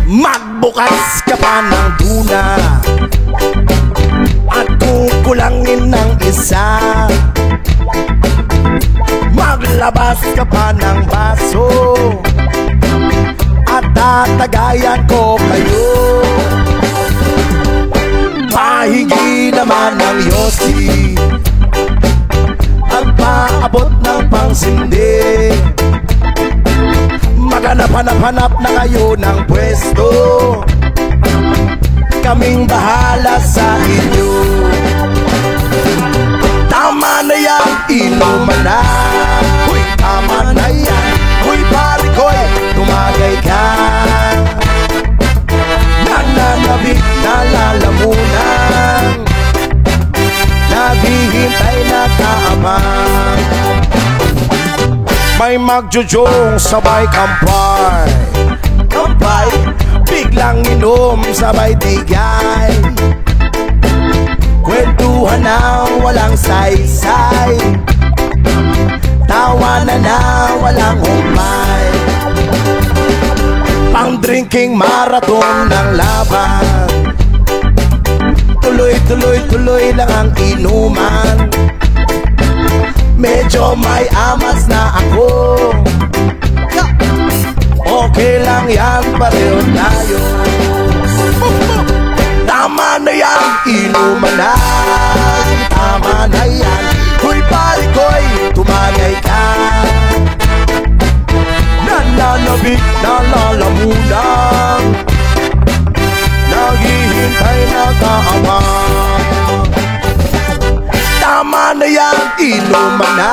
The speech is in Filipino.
Magbukas ka pa ng tuna at kukulangin ng isa. Maglabas ka pa ng baso at tatagayan ko kayo. Pahigi naman ng yosi at paabot ng pangsindi. Maghanap-hanap na kayo ng pwesto, kaming bahala sa inyo. Tama na yan, inuman na. Uy, tama na yan. Uy, pare ko'y tumagay ka. Nananabik na lalamunan, naghihintay na kaabang. May magjujong sabay kampay, kampay, biglang inom sabay tigay. Kwentuhan na walang saysay, tawanan na walang humpay. Pang-drinking marathon ng laban, tuloy-tuloy-tuloy lang ang inuman. Medyo may amas na ako, okay lang yan, pareho tayo. Tama na yan, inuman na. Tama na yan, huy pare ko'y tumagay ka. Nananabik na lalamunan, naghihintay na kaawang. Tama na yan, inuman na.